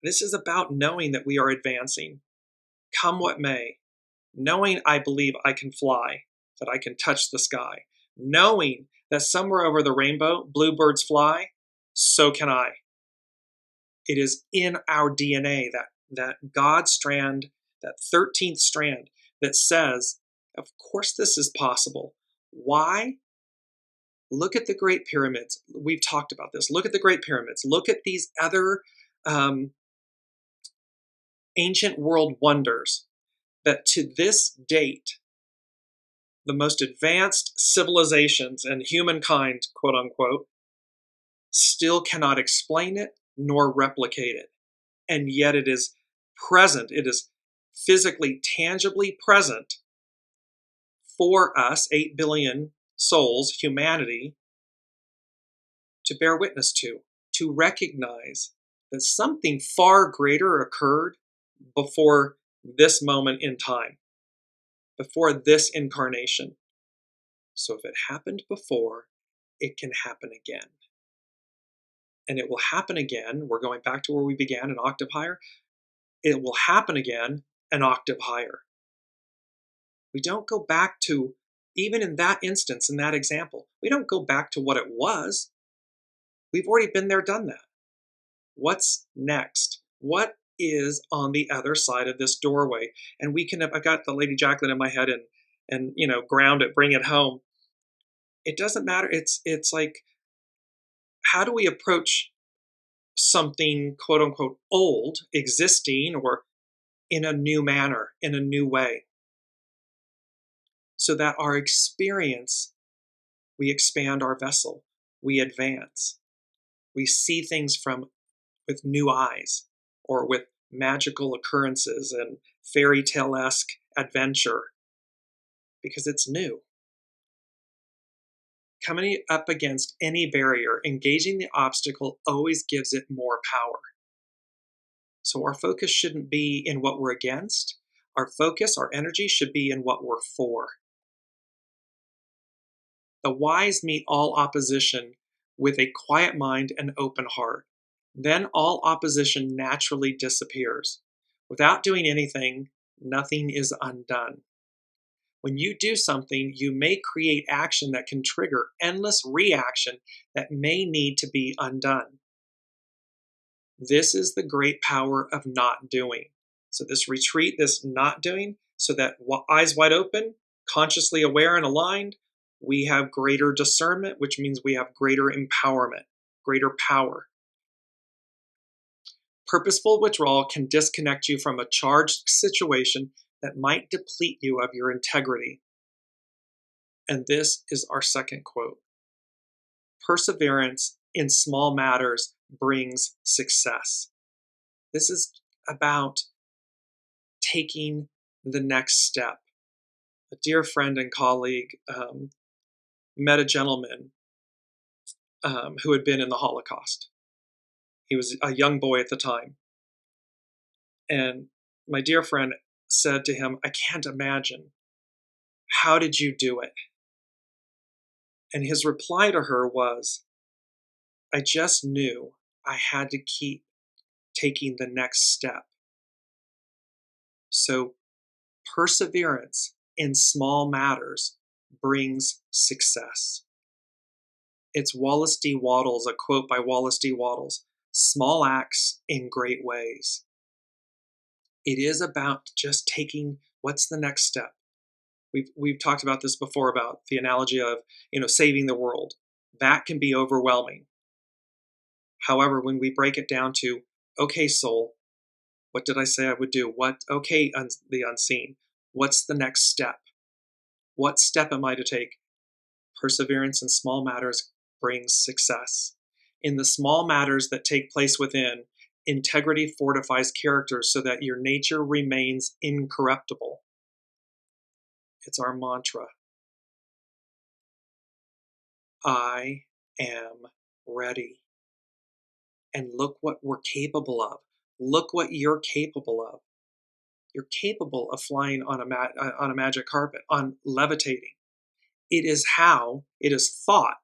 This is about knowing that we are advancing, come what may. Knowing I believe I can fly, that I can touch the sky. Knowing that somewhere over the rainbow, bluebirds fly, so can I. It is in our DNA, that God strand, that 13th strand that says, of course this is possible. Why? Look at the Great Pyramids. We've talked about this. Look at the Great Pyramids. Look at these other ancient world wonders that to this date, the most advanced civilizations and humankind, quote unquote, still cannot explain it nor replicate it. And yet it is present. It is physically, tangibly present for us, 8 billion souls, humanity, to bear witness to recognize that something far greater occurred before this moment in time, before this incarnation. So if it happened before, it can happen again. And it will happen again. We're going back to where we began, an octave higher. It will happen again, an octave higher. We don't go back to, even in that instance, in that example, we don't go back to what it was. We've already been there, done that. What's next? What is on the other side of this doorway? And I got the Lady Jacalyn in my head and ground it, bring it home. It doesn't matter. It's like, how do we approach something, quote unquote, old, existing, or in a new manner, in a new way? So that our experience, we expand our vessel, we advance, we see things with new eyes, or with magical occurrences and fairy tale-esque adventure, because it's new. Coming up against any barrier, engaging the obstacle always gives it more power. So our focus shouldn't be in what we're against. Our focus, our energy should be in what we're for. The wise meet all opposition with a quiet mind and open heart. Then all opposition naturally disappears. Without doing anything, nothing is undone. When you do something, you may create action that can trigger endless reaction that may need to be undone. This is the great power of not doing. So this retreat, this not doing, so that eyes wide open, consciously aware and aligned, we have greater discernment, which means we have greater empowerment, greater power. Purposeful withdrawal can disconnect you from a charged situation that might deplete you of your integrity. And this is our second quote. Perseverance in small matters brings success. This is about taking the next step. A dear friend and colleague met a gentleman who had been in the Holocaust. He was a young boy at the time. And my dear friend said to him, I can't imagine. How did you do it? And his reply to her was, I just knew I had to keep taking the next step. So perseverance in small matters brings success. It's Wallace D. Wattles, a quote by Wallace D. Wattles, small acts in great ways. It is about just taking what's the next step. We've talked about this before, about the analogy of, saving the world. That can be overwhelming. However, when we break it down to, okay, soul, what did I say I would do? The unseen. What's the next step? What step am I to take? Perseverance in small matters brings success. In the small matters that take place within, integrity fortifies character so that your nature remains incorruptible. It's our mantra. I am ready. And look what we're capable of. Look what you're capable of. You're capable of flying on a magic carpet, on levitating. It is thought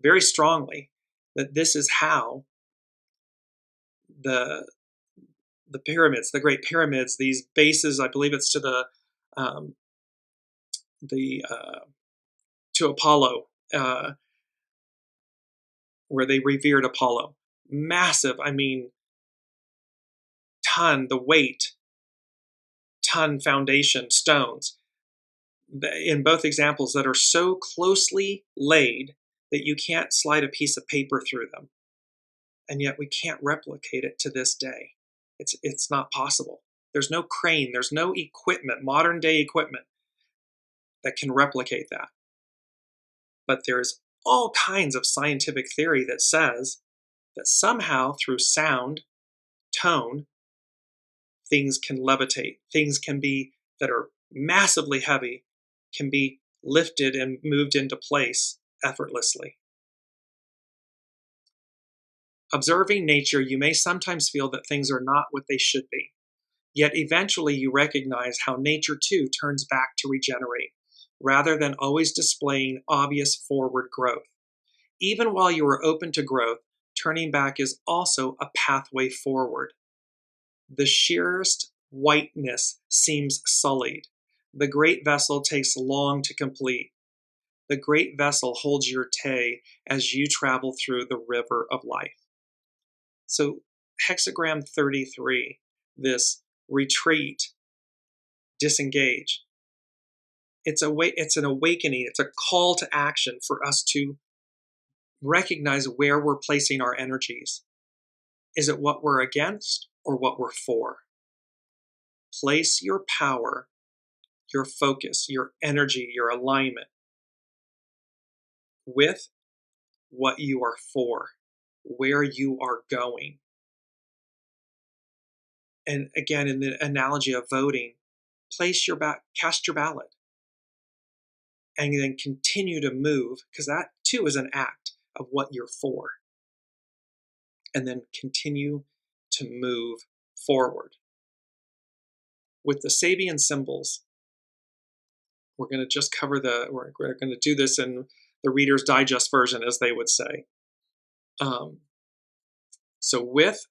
very strongly that this is how the pyramids, the Great Pyramids, these bases, I believe it's to to Apollo, where they revered Apollo. Massive, ton foundation stones in both examples that are so closely laid that you can't slide a piece of paper through them. And yet we can't replicate it to this day. It's not possible. There's no crane, there's no equipment, modern day equipment, that can replicate that. But there's all kinds of scientific theory that says that somehow through sound, tone, things can levitate. Things can be that are massively heavy can be lifted and moved into place effortlessly. Observing nature, you may sometimes feel that things are not what they should be. Yet eventually you recognize how nature too turns back to regenerate, rather than always displaying obvious forward growth. Even while you are open to growth, turning back is also a pathway forward. The sheerest whiteness seems sullied. The great vessel takes long to complete. The great vessel holds your tay as you travel through the river of life. So hexagram 33, this retreat, disengage. It's an awakening. It's a call to action for us to recognize where we're placing our energies. Is it what we're against or what we're for? Place your power, your focus, your energy, your alignment with what you are for, where you are going. And again, in the analogy of voting, cast your ballot, and then continue to move, because that too is an act of what you're for. And then continue to move forward. With the Sabian symbols, we're going to just cover we're going to do this in the Reader's Digest version, as they would say. So with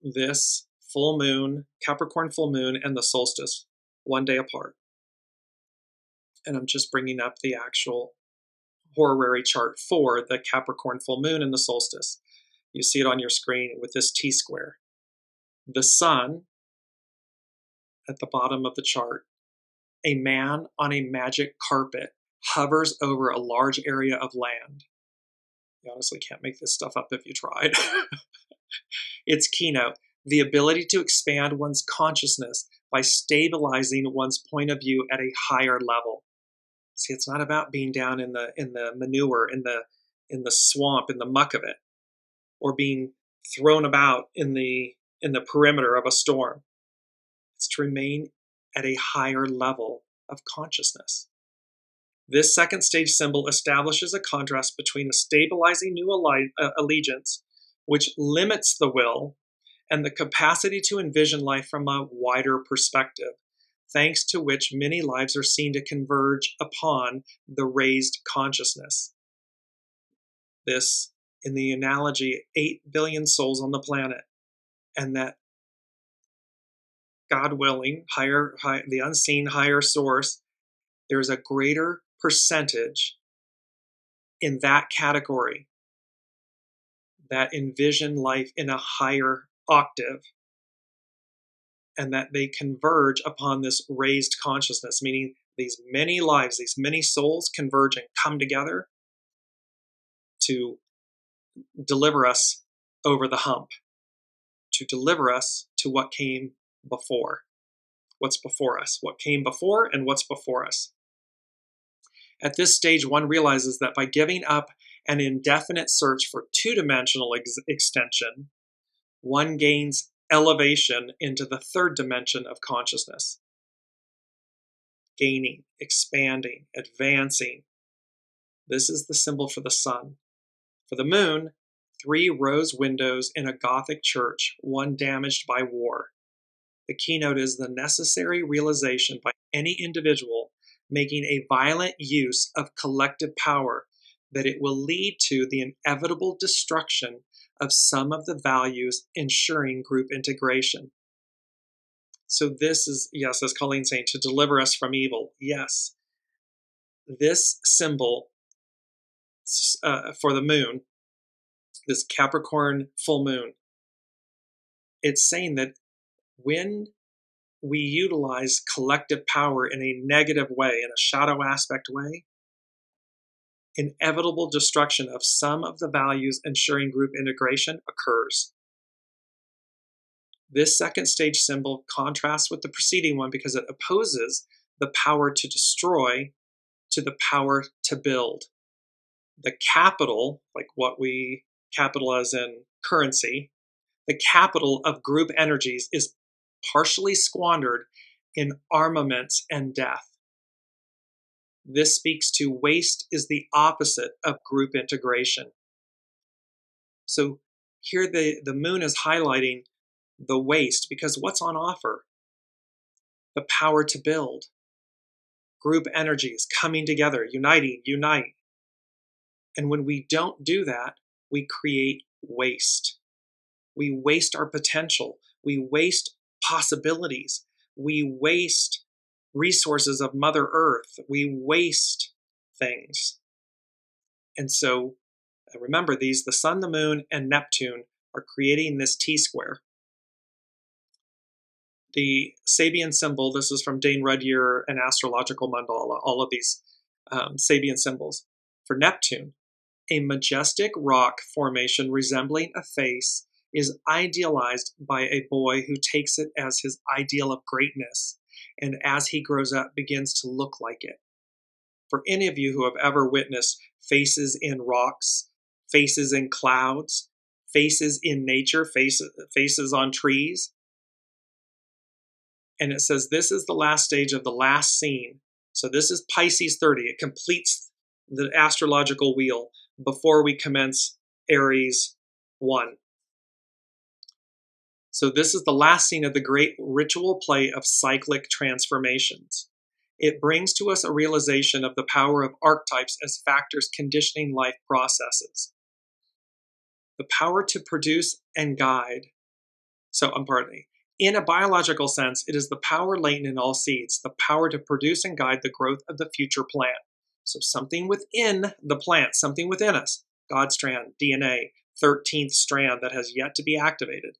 this full moon, Capricorn full moon, and the solstice, one day apart. And I'm just bringing up the actual horary chart for the Capricorn full moon and the solstice. You see it on your screen with this T-square. The sun at the bottom of the chart, a man on a magic carpet hovers over a large area of land. You honestly can't make this stuff up if you tried. Its keynote, the ability to expand one's consciousness by stabilizing one's point of view at a higher level. See, it's not about being down in the manure, in the swamp, in the muck of it, or being thrown about in the perimeter of a storm. It's to remain at a higher level of consciousness. This second stage symbol establishes a contrast between a stabilizing new allegiance, which limits the will, and the capacity to envision life from a wider perspective, thanks to which many lives are seen to converge upon the raised consciousness. This, in the analogy, 8 billion souls on the planet, and that God willing, the unseen higher source, there's a greater percentage in that category that envision life in a higher octave, and that they converge upon this raised consciousness, meaning these many lives, these many souls converge and come together to deliver us over the hump, to deliver us to what came before. What's before us, what came before, and what's before us. At this stage, one realizes that by giving up an indefinite search for two-dimensional extension, one gains elevation into the third dimension of consciousness. Gaining, expanding, advancing. This is the symbol for the sun. For the moon, 3 rose windows in a Gothic church, one damaged by war. The keynote is the necessary realization by any individual making a violent use of collective power that it will lead to the inevitable destruction of some of the values ensuring group integration. So this is, yes, as Colleen's saying, to deliver us from evil. Yes, this symbol for the moon, this Capricorn full moon, it's saying that when we utilize collective power in a negative way, in a shadow aspect way, inevitable destruction of some of the values ensuring group integration occurs. This second stage symbol contrasts with the preceding one because it opposes the power to destroy to the power to build. The capital, like what we capital as in currency, the capital of group energies is partially squandered in armaments and death. This speaks to waste is the opposite of group integration. So here the moon is highlighting the waste because what's on offer? The power to build. Group energies coming together, unite. And when we don't do that, we create waste. We waste our potential. We waste possibilities. We waste resources of Mother Earth. We waste things. And so remember these, the sun, the moon, and Neptune are creating this T-square. The Sabian symbol, this is from Dane Rudyer and Astrological Mandala, all of these Sabian symbols. For Neptune, a majestic rock formation resembling a face is idealized by a boy who takes it as his ideal of greatness, and as he grows up begins to look like it. For any of you who have ever witnessed faces in rocks, faces in clouds, faces in nature, faces on trees, and it says this is the last stage of the last scene. So this is Pisces 30. It completes the astrological wheel before we commence Aries 1. So this is the last scene of the great ritual play of cyclic transformations. It brings to us a realization of the power of archetypes as factors conditioning life processes. The power to produce and guide. In a biological sense, it is the power latent in all seeds, the power to produce and guide the growth of the future plant. So something within the plant, something within us, God strand, DNA, 13th strand that has yet to be activated.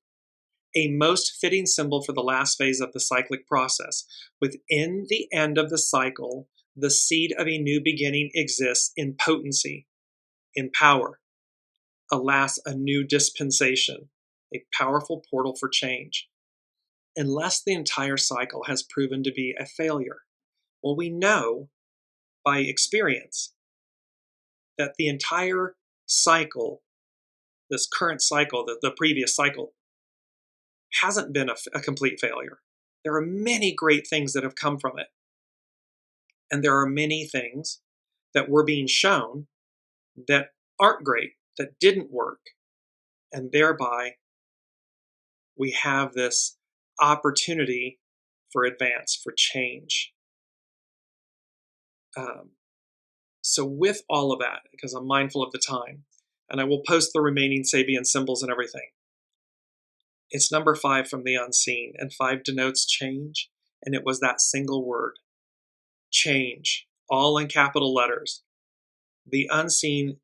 A most fitting symbol for the last phase of the cyclic process. Within the end of the cycle, the seed of a new beginning exists in potency, in power. Alas, a new dispensation, a powerful portal for change. Unless the entire cycle has proven to be a failure. Well, we know by experience that the entire cycle, this current cycle, the previous cycle, hasn't been a complete failure. There are many great things that have come from it. And there are many things that we're being shown that aren't great, that didn't work. And thereby, we have this opportunity for advance, for change. So with all of that, because I'm mindful of the time, and I will post the remaining Sabian symbols and everything, it's number 5 from the unseen, and 5 denotes change, and it was that single word, change, all in capital letters. The unseen,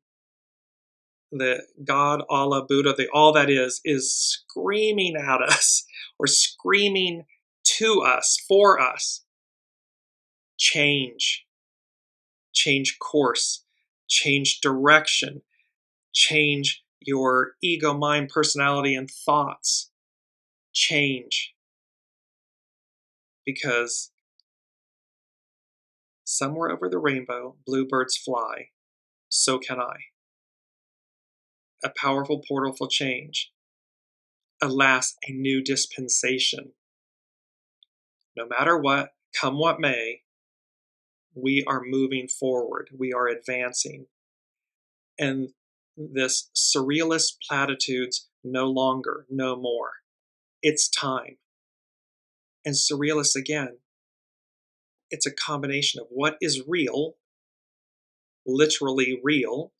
the God, Allah, Buddha, all that is screaming at us, or screaming to us, for us. Change course, change direction, change your ego, mind, personality, and thoughts. Change. Because somewhere over the rainbow, bluebirds fly. So can I. A powerful portal for change. Alas, a new dispensation. No matter what, come what may, we are moving forward. We are advancing. And this surrealist platitudes, no longer, no more. It's time. And surrealist, again, it's a combination of what is real, literally real,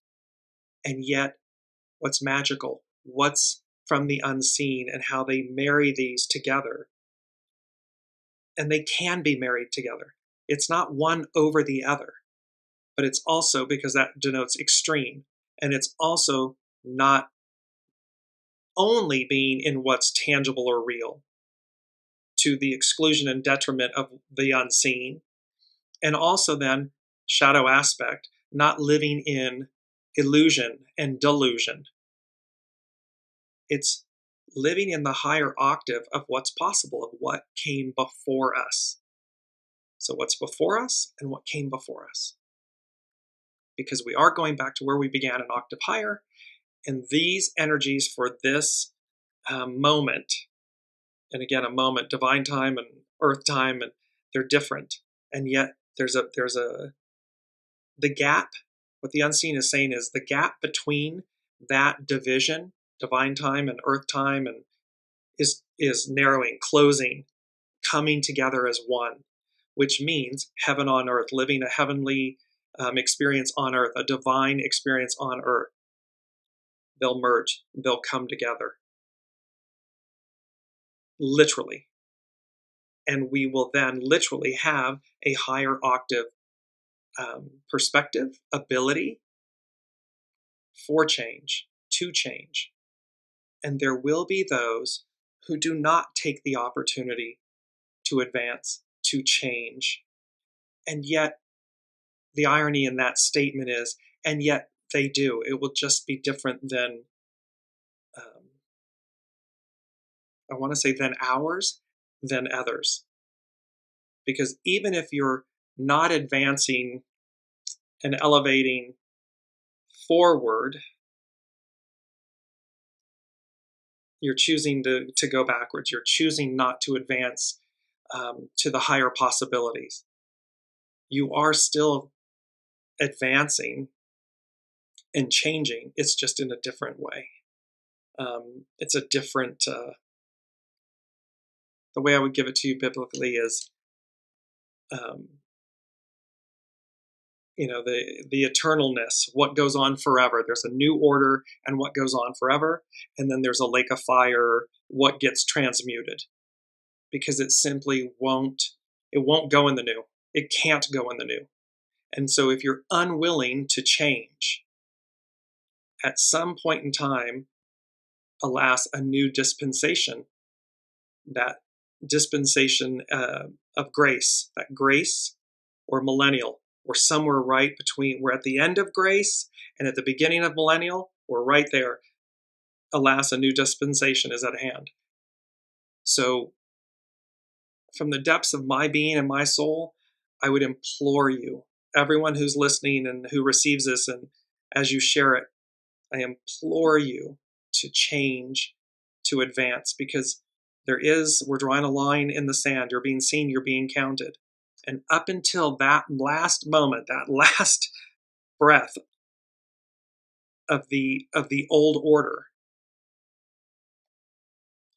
and yet what's magical, what's from the unseen, and how they marry these together. And they can be married together. It's not one over the other, but it's also, because that denotes extreme, and it's also not only being in what's tangible or real, to the exclusion and detriment of the unseen, and also then shadow aspect, not living in illusion and delusion. It's living in the higher octave of what's possible, of what came before us. So what's before us and what came before us. Because we are going back to where we began, an octave higher, and these energies for this moment, and again, a moment, divine time and earth time, and they're different. And yet the gap, what the unseen is saying is the gap between that division, divine time and earth time, and is narrowing, closing, coming together as one, which means heaven on earth, living a heavenly experience on earth, a divine experience on earth. They'll merge, they'll come together. Literally. And we will then literally have a higher octave perspective, ability for change, to change. And there will be those who do not take the opportunity to advance, to change. And yet, the irony in that statement is, and yet they do. It will just be different than, I want to say, than ours, than others. Because even if you're not advancing and elevating forward, you're choosing to go backwards. You're choosing not to advance to the higher possibilities. You are still advancing and changing. It's just in a different way. It's a different the way I would give it to you biblically is, the eternalness, what goes on forever. There's a new order and what goes on forever. And then there's a lake of fire, what gets transmuted. Because it simply won't go in the new. It can't go in the new. And so if you're unwilling to change, at some point in time, alas, a new dispensation, that dispensation of grace, that grace or millennial, we're somewhere right between, we're at the end of grace and at the beginning of millennial, we're right there. Alas, a new dispensation is at hand. So from the depths of my being and my soul, I would implore you, everyone who's listening and who receives this, and as you share it, I implore you to change, to advance, because we're drawing a line in the sand. You're being seen, you're being counted. And up until that last moment, that last breath of the old order,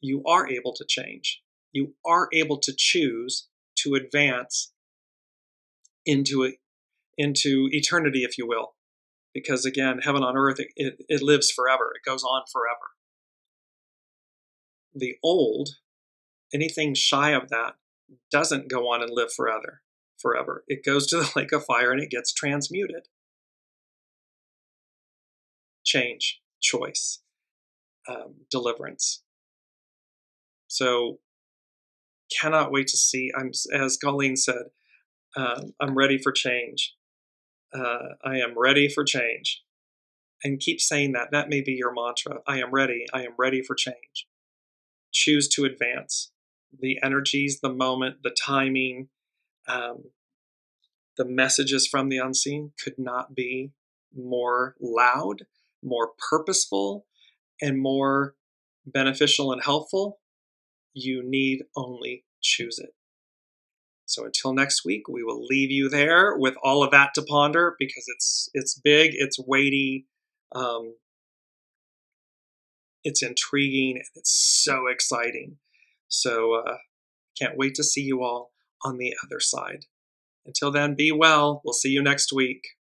you are able to change. You are able to choose to advance into eternity, if you will. Because again, heaven on earth, it lives forever. It goes on forever. The old, anything shy of that, doesn't go on and live forever. It goes to the lake of fire and it gets transmuted. Change, choice, deliverance. So, cannot wait to see. As Colleen said, I'm ready for change. I am ready for change. And keep saying that. That may be your mantra. I am ready. I am ready for change. Choose to advance. The energies, the moment, the timing, the messages from the unseen could not be more loud, more purposeful, and more beneficial and helpful. You need only choose it. So until next week, we will leave you there with all of that to ponder, because it's big, it's weighty, it's intriguing, and it's so exciting. So can't wait to see you all on the other side. Until then, be well. We'll see you next week.